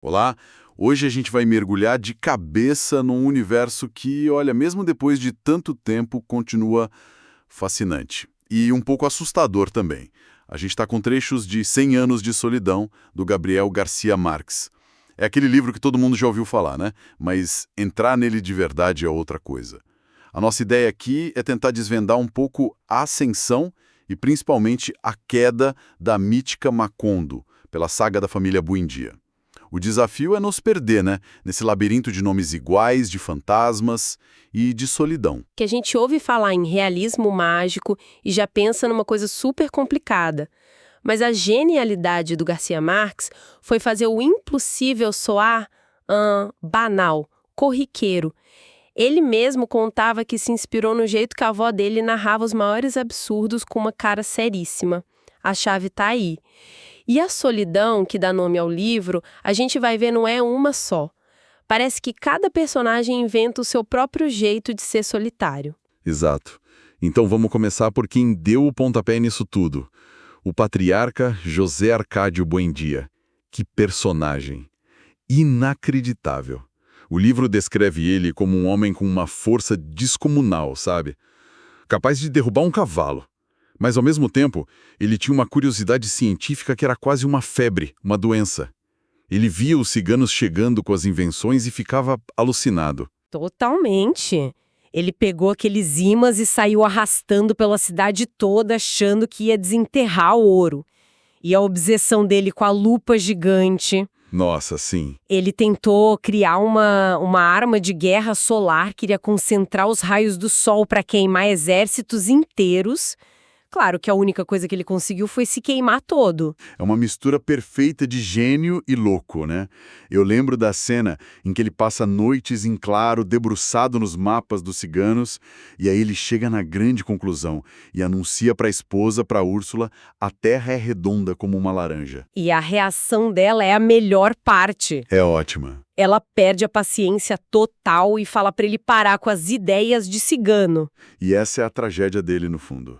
Olá, hoje a gente vai mergulhar de cabeça num universo que, olha, mesmo depois de tanto tempo, continua fascinante. E um pouco assustador também. A gente está com trechos de 100 Anos de Solidão, do Gabriel Garcia Marques. É aquele livro que todo mundo já ouviu falar, né? Mas entrar nele de verdade é outra coisa. A nossa ideia aqui é tentar desvendar um pouco a ascensão e principalmente a queda da mítica Macondo, pela saga da família Buendia. O desafio é nos perder, né? Nesse labirinto de nomes iguais, de fantasmas e de solidão. Que a gente ouve falar em realismo mágico e já pensa numa coisa super complicada. Mas a genialidade do Garcia Marques foi fazer o impossível soar banal, corriqueiro. Ele mesmo contava que se inspirou no jeito que a avó dele narrava os maiores absurdos com uma cara seríssima. A chave tá aí. E a solidão, que dá nome ao livro, a gente vai ver não é uma só. Parece que cada personagem inventa o seu próprio jeito de ser solitário. Exato. Então vamos começar por quem deu o pontapé nisso tudo. O patriarca José Arcádio Buendia. Que personagem! Inacreditável. O livro descreve ele como um homem com uma força descomunal, sabe? Capaz de derrubar um cavalo. Mas, ao mesmo tempo, ele tinha uma curiosidade científica que era quase uma febre, uma doença. Ele via os ciganos chegando com as invenções e ficava alucinado. Totalmente. Ele pegou aqueles ímãs e saiu arrastando pela cidade toda, achando que ia desenterrar o ouro. E a obsessão dele com a lupa gigante. Nossa, sim. Ele tentou criar uma arma de guerra solar, queria concentrar os raios do sol para queimar exércitos inteiros. Claro que a única coisa que ele conseguiu foi se queimar todo. É uma mistura perfeita de gênio e louco, né? Eu lembro da cena em que ele passa noites em claro, debruçado nos mapas dos ciganos, e aí ele chega na grande conclusão e anuncia para a esposa, para Úrsula, a Terra é redonda como uma laranja. E a reação dela é a melhor parte. É ótima. Ela perde a paciência total e fala para ele parar com as ideias de cigano. E essa é a tragédia dele, no fundo.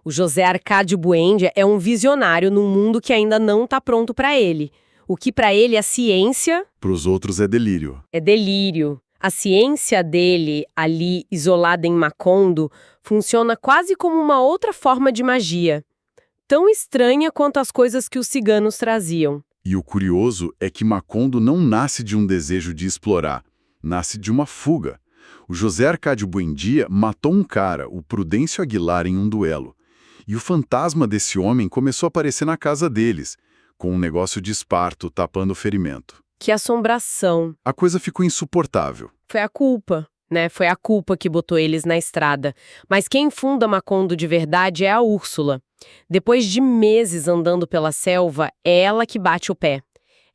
O José Arcádio Buendia é um visionário num mundo que ainda não está pronto para ele. O que para ele é ciência... Para os outros é delírio. É delírio. A ciência dele, ali isolada em Macondo, funciona quase como uma outra forma de magia. Tão estranha quanto as coisas que os ciganos traziam. E o curioso é que Macondo não nasce de um desejo de explorar, nasce de uma fuga. O José Arcádio Buendia matou um cara, o Prudêncio Aguilar, em um duelo. E o fantasma desse homem começou a aparecer na casa deles, com um negócio de esparto tapando o ferimento. Que assombração. A coisa ficou insuportável. Foi a culpa, né? Foi a culpa que botou eles na estrada. Mas quem funda Macondo de verdade é a Úrsula. Depois de meses andando pela selva, é ela que bate o pé.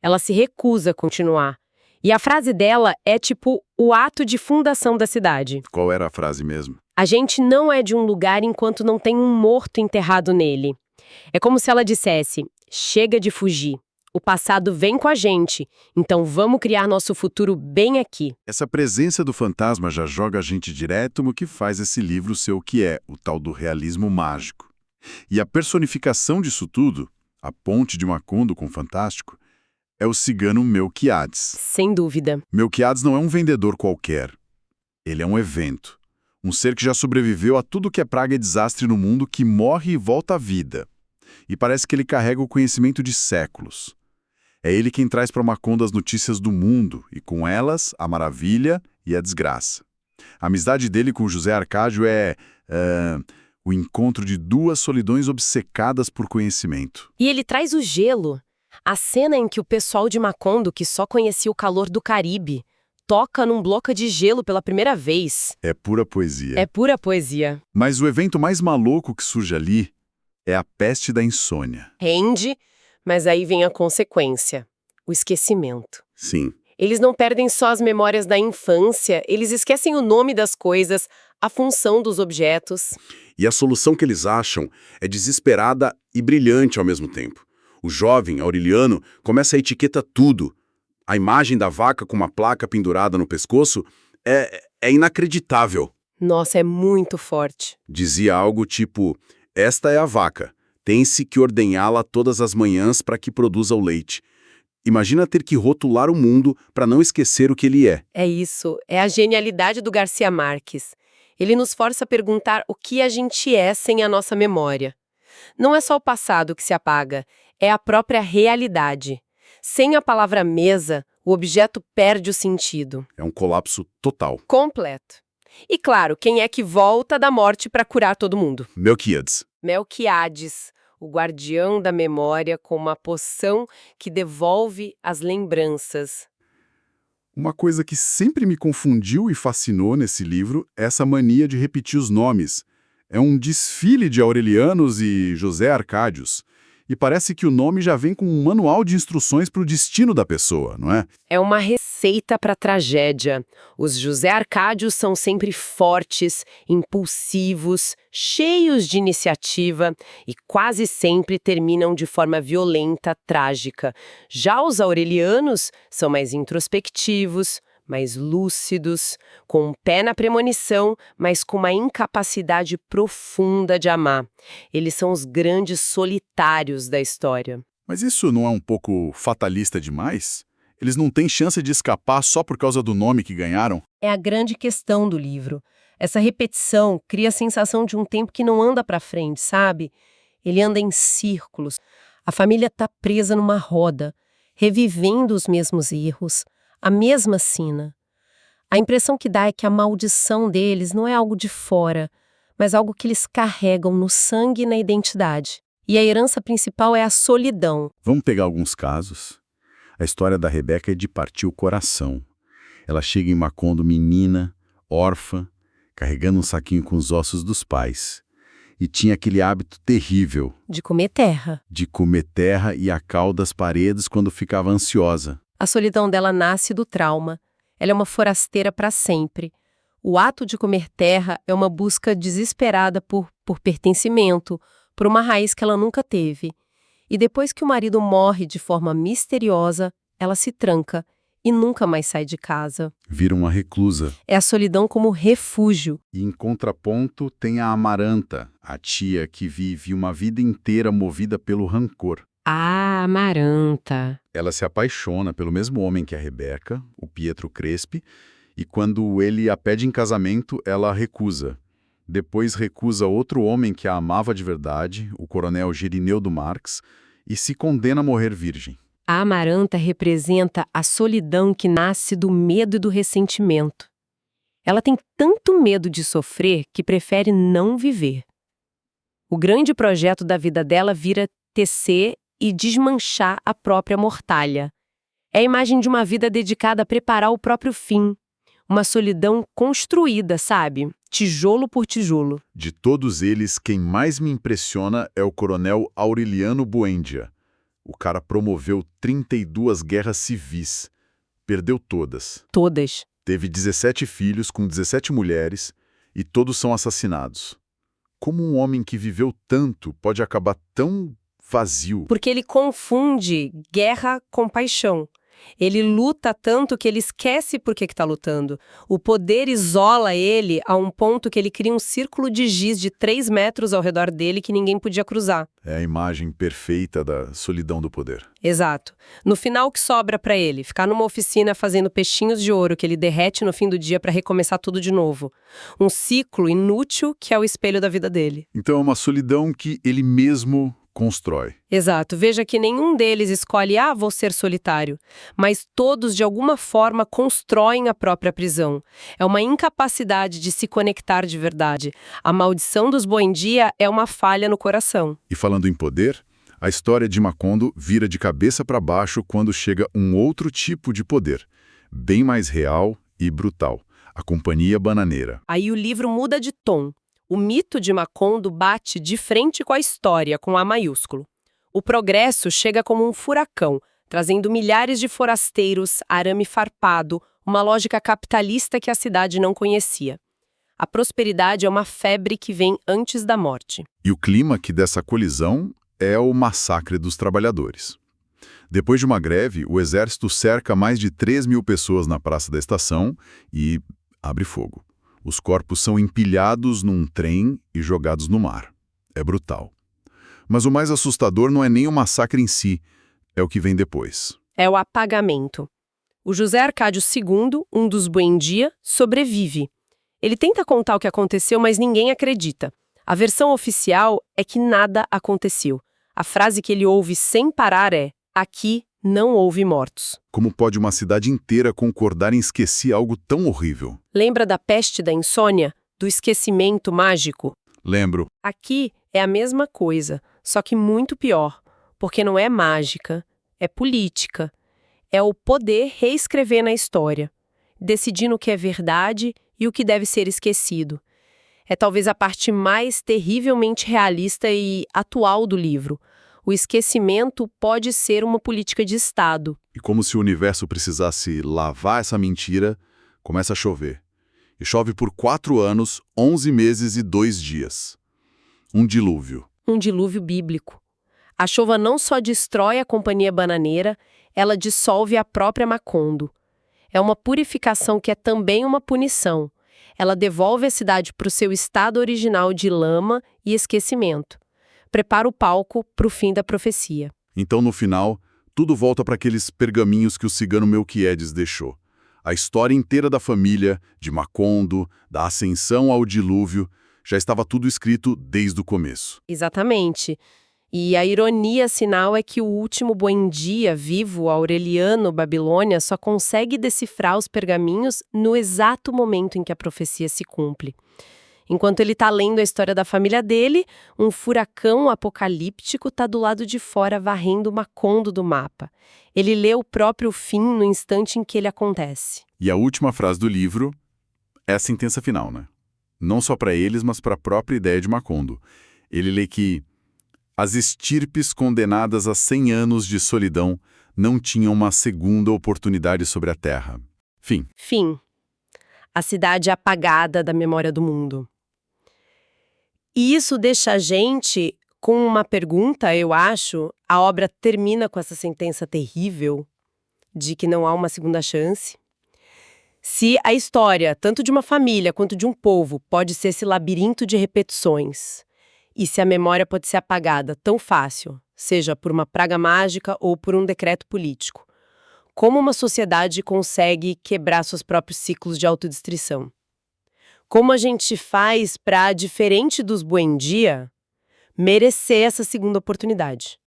Ela se recusa a continuar. E a frase dela é tipo o ato de fundação da cidade. Qual era a frase mesmo? A gente não é de um lugar enquanto não tem um morto enterrado nele. É como se ela dissesse, chega de fugir. O passado vem com a gente, então vamos criar nosso futuro bem aqui. Essa presença do fantasma já joga a gente direto no que faz esse livro ser o que é, o tal do realismo mágico. E a personificação disso tudo, a ponte de Macondo com o fantástico, é o cigano Melquiades. Sem dúvida. Melquiades não é um vendedor qualquer. Ele é um evento. Um ser que já sobreviveu a tudo que é praga e desastre no mundo, que morre e volta à vida. E parece que ele carrega o conhecimento de séculos. É ele quem traz para Macondo as notícias do mundo, e com elas, a maravilha e a desgraça. A amizade dele com José Arcádio é o encontro de duas solidões obcecadas por conhecimento. E ele traz o gelo. A cena em que o pessoal de Macondo, que só conhecia o calor do Caribe, toca num bloco de gelo pela primeira vez. É pura poesia. É pura poesia. Mas o evento mais maluco que surge ali é a peste da insônia. Rende, mas aí vem a consequência, o esquecimento. Sim. Eles não perdem só as memórias da infância, eles esquecem o nome das coisas, a função dos objetos. E a solução que eles acham é desesperada e brilhante ao mesmo tempo. O jovem, Aureliano, começa a etiquetar tudo. A imagem da vaca com uma placa pendurada no pescoço é inacreditável. Nossa, é muito forte. Dizia algo tipo, esta é a vaca, tem-se que ordenhá-la todas as manhãs para que produza o leite. Imagina ter que rotular o mundo para não esquecer o que ele é. É isso, é a genialidade do Garcia Marques. Ele nos força a perguntar o que a gente é sem a nossa memória. Não é só o passado que se apaga, é a própria realidade. Sem a palavra mesa, o objeto perde o sentido. É um colapso total. Completo. E claro, quem é que volta da morte para curar todo mundo? Melquíades. Melquiades, o guardião da memória com uma poção que devolve as lembranças. Uma coisa que sempre me confundiu e fascinou nesse livro é essa mania de repetir os nomes. É um desfile de Aurelianos e José Arcádios. E parece que o nome já vem com um manual de instruções para o destino da pessoa, não é? É uma receita para tragédia. Os José Arcádios são sempre fortes, impulsivos, cheios de iniciativa e quase sempre terminam de forma violenta, trágica. Já os Aurelianos são mais introspectivos, mais lúcidos, com um pé na premonição, mas com uma incapacidade profunda de amar. Eles são os grandes solitários da história. Mas isso não é um pouco fatalista demais? Eles não têm chance de escapar só por causa do nome que ganharam? É a grande questão do livro. Essa repetição cria a sensação de um tempo que não anda para frente, sabe? Ele anda em círculos. A família está presa numa roda, revivendo os mesmos erros, a mesma sina. A impressão que dá é que a maldição deles não é algo de fora, mas algo que eles carregam no sangue e na identidade. E a herança principal é a solidão. Vamos pegar alguns casos. A história da Rebeca é de partir o coração. Ela chega em Macondo menina, órfã, carregando um saquinho com os ossos dos pais. E tinha aquele hábito terrível De comer terra. de comer terra e a cal das paredes quando ficava ansiosa. A solidão dela nasce do trauma. Ela é uma forasteira para sempre. O ato de comer terra é uma busca desesperada por pertencimento, por uma raiz que ela nunca teve. E depois que o marido morre de forma misteriosa, ela se tranca e nunca mais sai de casa. Vira uma reclusa. É a solidão como refúgio. E em contraponto tem a Amaranta, a tia que vive uma vida inteira movida pelo rancor. Ah, Amaranta. Ela se apaixona pelo mesmo homem que a Rebeca, o Pietro Crespi, e quando ele a pede em casamento, ela recusa. Depois recusa outro homem que a amava de verdade, o coronel Girineudo Marx, e se condena a morrer virgem. A Amaranta representa a solidão que nasce do medo e do ressentimento. Ela tem tanto medo de sofrer que prefere não viver. O grande projeto da vida dela vira tecer e desmanchar a própria mortalha. É a imagem de uma vida dedicada a preparar o próprio fim. Uma solidão construída, sabe? Tijolo por tijolo. De todos eles, quem mais me impressiona é o coronel Aureliano Buendia. O cara promoveu 32 guerras civis. Perdeu todas. Todas. Teve 17 filhos com 17 mulheres e todos são assassinados. Como um homem que viveu tanto pode acabar tão vazio? Porque ele confunde guerra com paixão. Ele luta tanto que ele esquece por que está lutando. O poder isola ele a um ponto que ele cria um círculo de giz de 3 metros ao redor dele que ninguém podia cruzar. É a imagem perfeita da solidão do poder. Exato. No final, o que sobra para ele? Ficar numa oficina fazendo peixinhos de ouro que ele derrete no fim do dia para recomeçar tudo de novo. Um ciclo inútil que é o espelho da vida dele. Então é uma solidão que ele mesmo constrói. Exato. Veja que nenhum deles escolhe, vou ser solitário. Mas todos, de alguma forma, constroem a própria prisão. É uma incapacidade de se conectar de verdade. A maldição dos Buendia é uma falha no coração. E falando em poder, a história de Macondo vira de cabeça para baixo quando chega um outro tipo de poder, bem mais real e brutal, a Companhia Bananeira. Aí o livro muda de tom. O mito de Macondo bate de frente com a história, com A maiúsculo. O progresso chega como um furacão, trazendo milhares de forasteiros, arame farpado, uma lógica capitalista que a cidade não conhecia. A prosperidade é uma febre que vem antes da morte. E o clímax dessa colisão é o massacre dos trabalhadores. Depois de uma greve, o exército cerca mais de 3.000 pessoas na Praça da Estação e abre fogo. Os corpos são empilhados num trem e jogados no mar. É brutal. Mas o mais assustador não é nem o massacre em si, é o que vem depois. É o apagamento. O José Arcádio II, um dos Buendia, sobrevive. Ele tenta contar o que aconteceu, mas ninguém acredita. A versão oficial é que nada aconteceu. A frase que ele ouve sem parar é: aqui não houve mortos. Como pode uma cidade inteira concordar em esquecer algo tão horrível? Lembra da peste da insônia? Do esquecimento mágico? Lembro. Aqui é a mesma coisa, só que muito pior, porque não é mágica, é política. É o poder reescrever na história, decidindo o que é verdade e o que deve ser esquecido. É talvez a parte mais terrivelmente realista e atual do livro. O esquecimento pode ser uma política de Estado. E como se o universo precisasse lavar essa mentira, começa a chover. E chove por 4 anos, 11 meses e 2 dias. Um dilúvio. Um dilúvio bíblico. A chuva não só destrói a companhia bananeira, ela dissolve a própria Macondo. É uma purificação que é também uma punição. Ela devolve a cidade para o seu estado original de lama e esquecimento. Prepara o palco para o fim da profecia. Então, no final, tudo volta para aqueles pergaminhos que o cigano Melquiades deixou. A história inteira da família, de Macondo, da ascensão ao dilúvio, já estava tudo escrito desde o começo. Exatamente. E a ironia sinal é que o último Buendia vivo, Aureliano Babilônia, só consegue decifrar os pergaminhos no exato momento em que a profecia se cumpre. Enquanto ele está lendo a história da família dele, um furacão apocalíptico está do lado de fora varrendo Macondo do mapa. Ele lê o próprio fim no instante em que ele acontece. E a última frase do livro é a sentença final, né? Não só para eles, mas para a própria ideia de Macondo. Ele lê que as estirpes condenadas a 100 anos de solidão não tinham uma segunda oportunidade sobre a terra. Fim. Fim. A cidade apagada da memória do mundo. E isso deixa a gente com uma pergunta, eu acho. A obra termina com essa sentença terrível de que não há uma segunda chance. Se a história, tanto de uma família quanto de um povo, pode ser esse labirinto de repetições, e se a memória pode ser apagada tão fácil, seja por uma praga mágica ou por um decreto político, como uma sociedade consegue quebrar seus próprios ciclos de autodestruição? Como a gente faz para, diferente dos Buendia, merecer essa segunda oportunidade?